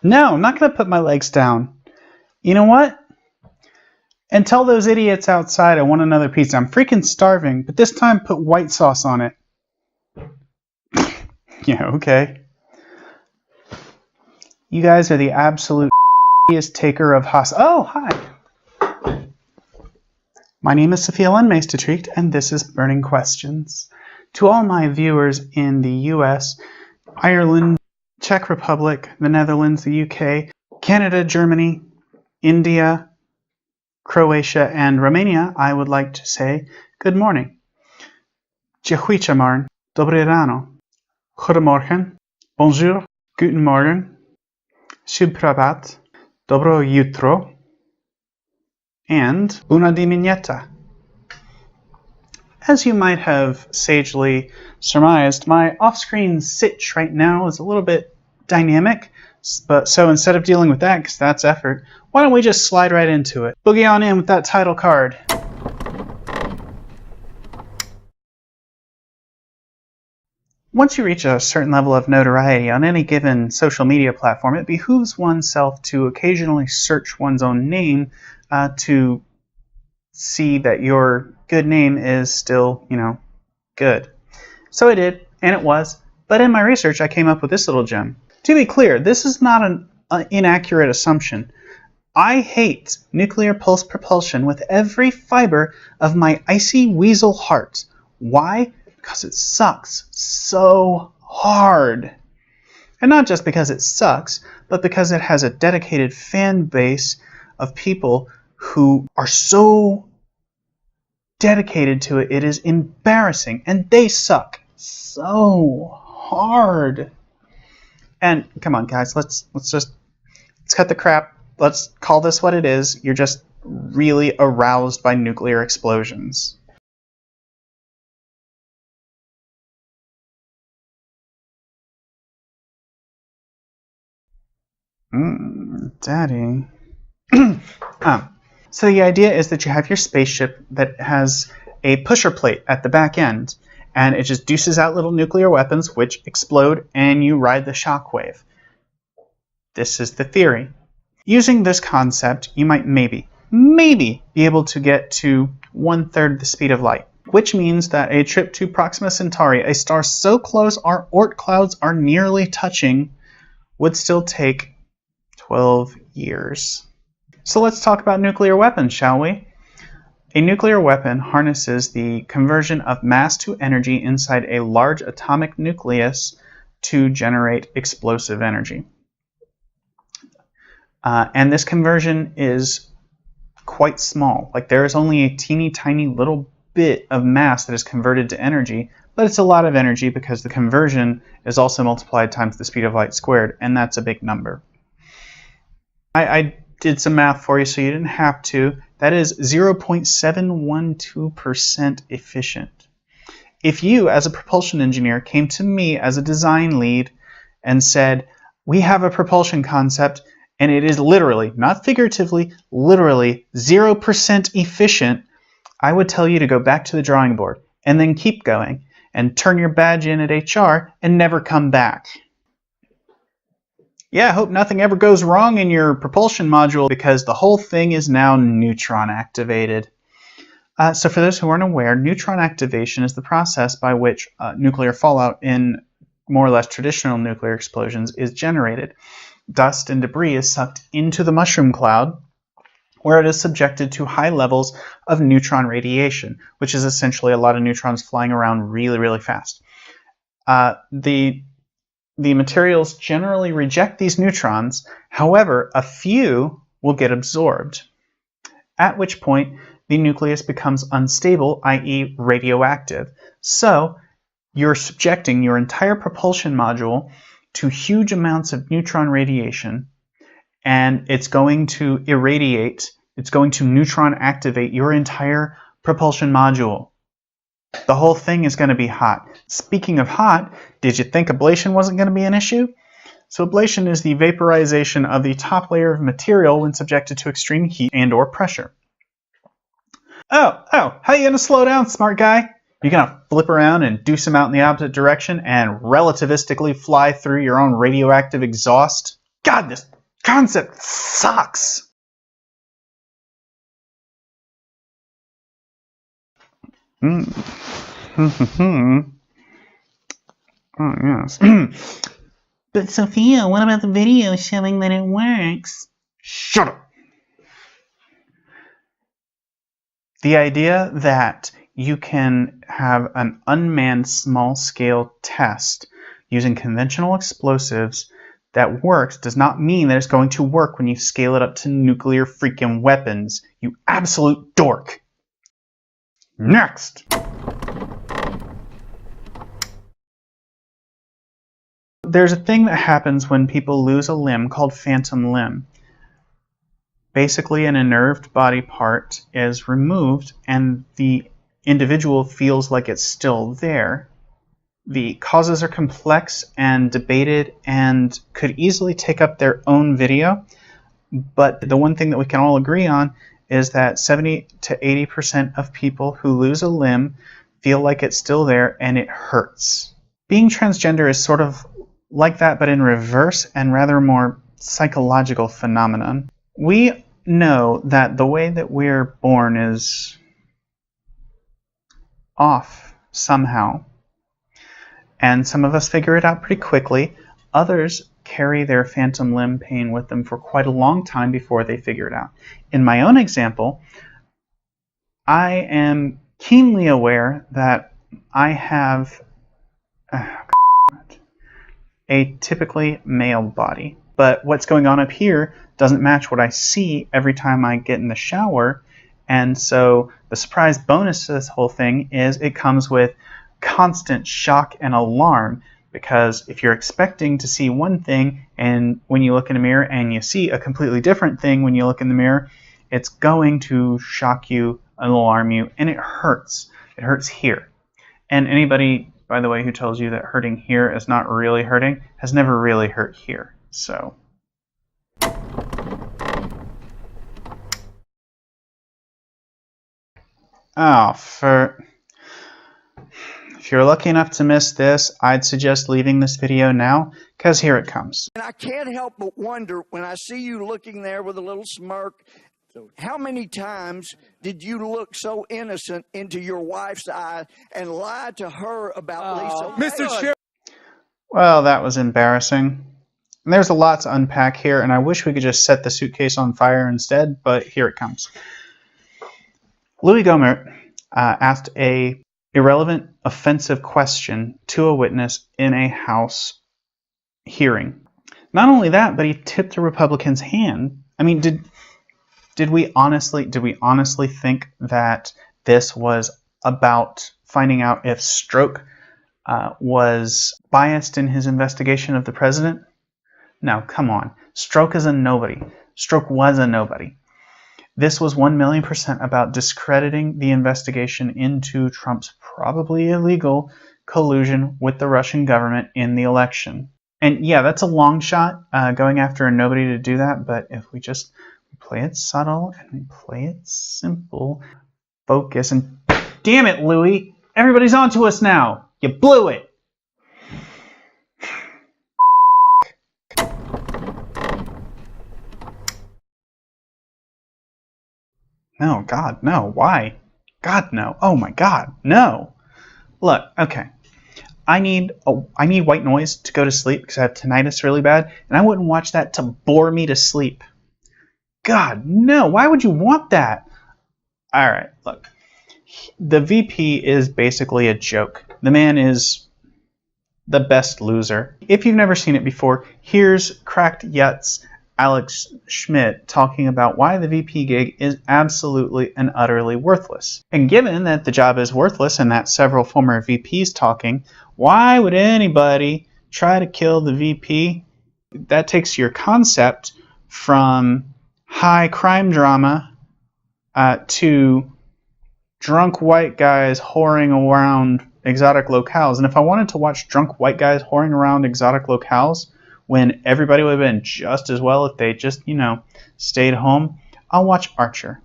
No, I'm not going to put my legs down. You know what? And tell those idiots outside I want another pizza. I'm freaking starving, but this time put white sauce on it. Yeah, okay. You guys are the absolute taker of Haas. Oh, hi. My name is Sophia-Helene Mees to Tricht, and this is Burning Questions. To all my viewers in the US, Ireland, Czech Republic, the Netherlands, the UK, Canada, Germany, India, Croatia, and Romania, I would like to say good morning. Dziękuję marn, dobre rano, goedemorgen, bonjour, guten morgen, subpravat, dobro jutro, and bună dimineața. As you might have sagely surmised, my off-screen sitch right now is a little bit dynamic, but so instead of dealing with that, because that's effort, why don't we just slide right into it? Boogie on in with that title card. Once you reach a certain level of notoriety on any given social media platform, it behooves oneself to occasionally search one's own name to see that your good name is still, good. So I did, and it was. But in my research, I came up with this little gem. To be clear, this is not an inaccurate assumption. I hate nuclear pulse propulsion with every fiber of my icy weasel heart. Why? Because it sucks so hard. And not just because it sucks, but because it has a dedicated fan base of people who are so dedicated to it, it is embarrassing, and they suck so hard. And come on, guys, let's cut the crap. Let's call this what it is. You're just really aroused by nuclear explosions. Daddy. So the idea is that you have your spaceship that has a pusher plate at the back end, and it just deuces out little nuclear weapons which explode, and you ride the shockwave. This is the theory. Using this concept, you might maybe be able to get to 1/3 the speed of light, which means that a trip to Proxima Centauri, a star so close our Oort clouds are nearly touching, would still take 12 years. So let's talk about nuclear weapons, shall we? A nuclear weapon harnesses the conversion of mass to energy inside a large atomic nucleus to generate explosive energy. And this conversion is quite small. Like, there is only a teeny tiny little bit of mass that is converted to energy, but it's a lot of energy because the conversion is also multiplied times the speed of light squared, and that's a big number. I did some math for you so you didn't have to. That is 0.712% efficient. If you, as a propulsion engineer, came to me as a design lead and said, we have a propulsion concept and it is literally, not figuratively, literally 0% efficient, I would tell you to go back to the drawing board and then keep going and turn your badge in at HR and never come back. Yeah, I hope nothing ever goes wrong in your propulsion module because the whole thing is now neutron activated. So for those who aren't aware, neutron activation is the process by which nuclear fallout in more or less traditional nuclear explosions is generated. Dust and debris is sucked into the mushroom cloud, where it is subjected to high levels of neutron radiation, which is essentially a lot of neutrons flying around really, really fast. The materials generally reject these neutrons, however, a few will get absorbed, at which point the nucleus becomes unstable, i.e. radioactive. So you're subjecting your entire propulsion module to huge amounts of neutron radiation, and it's going to irradiate, it's going to neutron activate your entire propulsion module. The whole thing is going to be hot. Speaking of hot, did you think ablation wasn't going to be an issue? So ablation is the vaporization of the top layer of material when subjected to extreme heat and or pressure. Oh, how are you going to slow down, smart guy? You're going to flip around and deuce them out in the opposite direction and relativistically fly through your own radioactive exhaust? God, this concept sucks. Oh, yes. But Sophia, what about the video showing that it works? Shut up! The idea that you can have an unmanned small-scale test using conventional explosives that works does not mean that it's going to work when you scale it up to nuclear freaking weapons, you absolute dork! Next! There's a thing that happens when people lose a limb called phantom limb. Basically, an unnerved body part is removed and the individual feels like it's still there. The causes are complex and debated and could easily take up their own video, but the one thing that we can all agree on is that 70 to 80% of people who lose a limb feel like it's still there and it hurts. Being transgender is sort of like that, but in reverse and rather more psychological phenomenon. We know that the way that we're born is off somehow. And some of us figure it out pretty quickly. Others carry their phantom limb pain with them for quite a long time before they figure it out. In my own example, I am keenly aware that I have a typically male body. But what's going on up here doesn't match what I see every time I get in the shower. And so the surprise bonus to this whole thing is it comes with constant shock and alarm, because if you're expecting to see one thing and when you look in a mirror and you see a completely different thing when you look in the mirror, it's going to shock you and alarm you, and it hurts. It hurts here. And anybody, by the way, who tells you that hurting here is not really hurting has never really hurt here. So if you're lucky enough to miss this, I'd suggest leaving this video now, because here it comes. And I can't help but wonder, when I see you looking there with a little smirk, how many times did you look so innocent into your wife's eye and lie to her about Lisa? Mr. Chair. Well, that was embarrassing. And there's a lot to unpack here, and I wish we could just set the suitcase on fire instead, but here it comes. Louie Gohmert asked a irrelevant, offensive question to a witness in a House hearing. Not only that, but he tipped a Republican's hand. I mean, did we honestly think that this was about finding out if Strzok was biased in his investigation of the president? No, come on. Strzok is a nobody. Strzok was a nobody. This was 1,000,000% about discrediting the investigation into Trump's probably illegal collusion with the Russian government in the election. And yeah, that's a long shot, going after a nobody to do that, but if we just play it subtle and we play it simple, focus, and damn it, Louie, everybody's onto us now. You blew it. No, God, no. Why? God, no. Oh my God, no. Look, okay. I need white noise to go to sleep because I have tinnitus really bad, and I wouldn't watch that to bore me to sleep. God, no. Why would you want that? All right, look. The VP is basically a joke. The man is the best loser. If you've never seen it before, here's Cracked Yuts Alex Schmidt talking about why the VP gig is absolutely and utterly worthless. And given that the job is worthless and that several former VPs talking, why would anybody try to kill the VP? That takes your concept from high crime drama to drunk white guys whoring around exotic locales. And if I wanted to watch drunk white guys whoring around exotic locales when everybody would have been just as well if they just, stayed home, I'll watch Archer.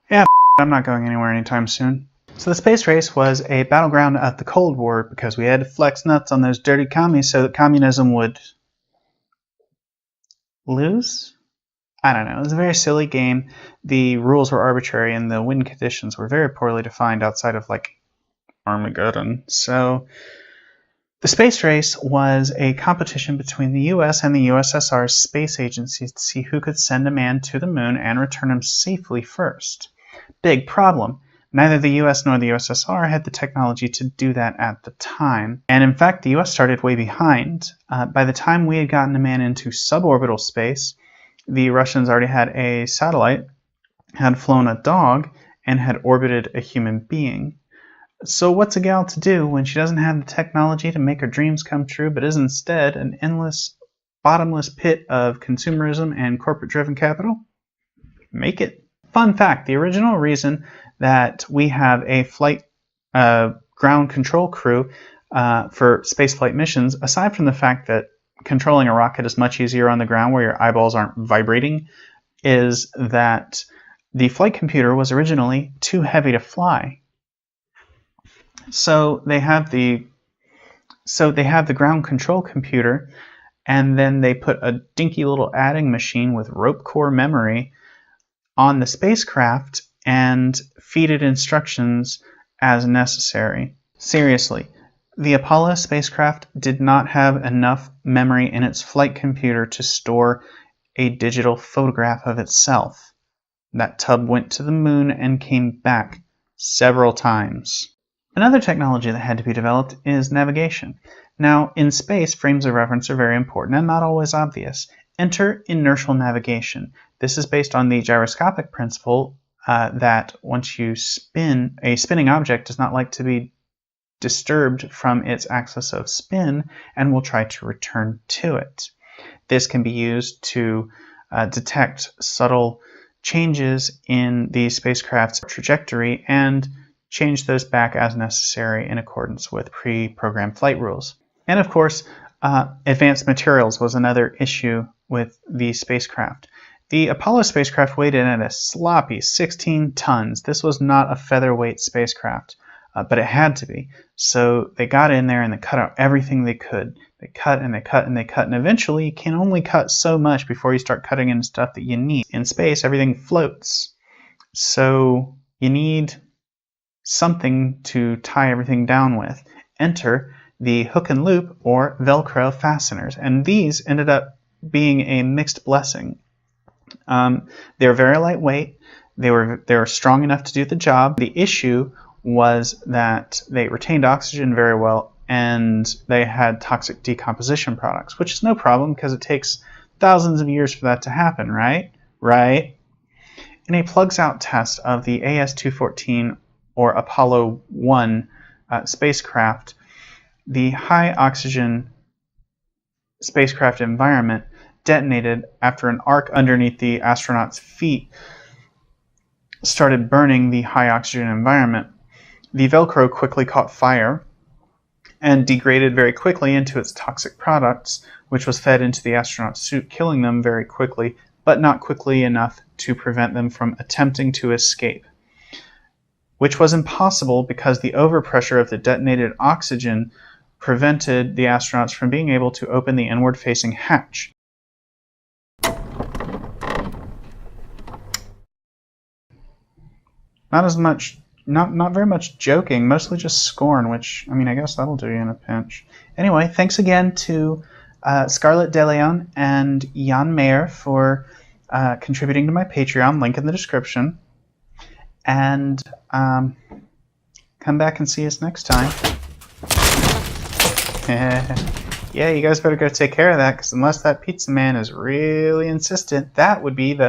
Yeah, I'm not going anywhere anytime soon. So the space race was a battleground of the Cold War because we had to flex nuts on those dirty commies so that communism would lose? I don't know. It was a very silly game. The rules were arbitrary and the win conditions were very poorly defined outside of like Armageddon. So the space race was a competition between the US and the USSR's space agencies to see who could send a man to the moon and return him safely first. Big problem. Neither the US nor the USSR had the technology to do that at the time. And in fact, the US started way behind. By the time we had gotten a man into suborbital space, the Russians already had a satellite, had flown a dog, and had orbited a human being. So what's a gal to do when she doesn't have the technology to make her dreams come true, but is instead an endless, bottomless pit of consumerism and corporate-driven capital? Make it. Fun fact, the original reason that we have a flight ground control crew for spaceflight missions, aside from the fact that controlling a rocket is much easier on the ground where your eyeballs aren't vibrating, is that the flight computer was originally too heavy to fly. So they have the ground control computer, and then they put a dinky little adding machine with rope core memory on the spacecraft and feed it instructions as necessary. Seriously, the Apollo spacecraft did not have enough memory in its flight computer to store a digital photograph of itself. That tub went to the moon and came back several times. Another technology that had to be developed is navigation. Now, in space, frames of reference are very important and not always obvious. Enter inertial navigation. This is based on the gyroscopic principle that once you spin, a spinning object does not like to be disturbed from its axis of spin and will try to return to it. This can be used to detect subtle changes in the spacecraft's trajectory and change those back as necessary in accordance with pre-programmed flight rules. And of course, advanced materials was another issue with the spacecraft. The Apollo spacecraft weighed in at a sloppy 16 tons. This was not a featherweight spacecraft, but it had to be. So they got in there and they cut out everything they could. They cut and they cut and they cut, and eventually you can only cut so much before you start cutting into stuff that you need. In space, everything floats. So you need something to tie everything down with. Enter the hook and loop or Velcro fasteners, and these ended up being a mixed blessing. They were very lightweight. They were strong enough to do the job. The issue was that they retained oxygen very well, and they had toxic decomposition products, which is no problem because it takes thousands of years for that to happen, right? Right. In a plugs-out test of the AS-214 or Apollo 1 spacecraft, the high oxygen spacecraft environment detonated after an arc underneath the astronauts' feet started burning the high oxygen environment. The Velcro quickly caught fire and degraded very quickly into its toxic products, which was fed into the astronaut's suit, killing them very quickly, but not quickly enough to prevent them from attempting to escape, which was impossible because the overpressure of the detonated oxygen prevented the astronauts from being able to open the inward-facing hatch. Not very much joking, mostly just scorn, which, I mean, I guess that'll do you in a pinch. Anyway, thanks again to Scarlett DeLeon and Jan Mayer for contributing to my Patreon, link in the description. And come back and see us next time. Yeah, you guys better go take care of that, because unless that pizza man is really insistent, that would be the...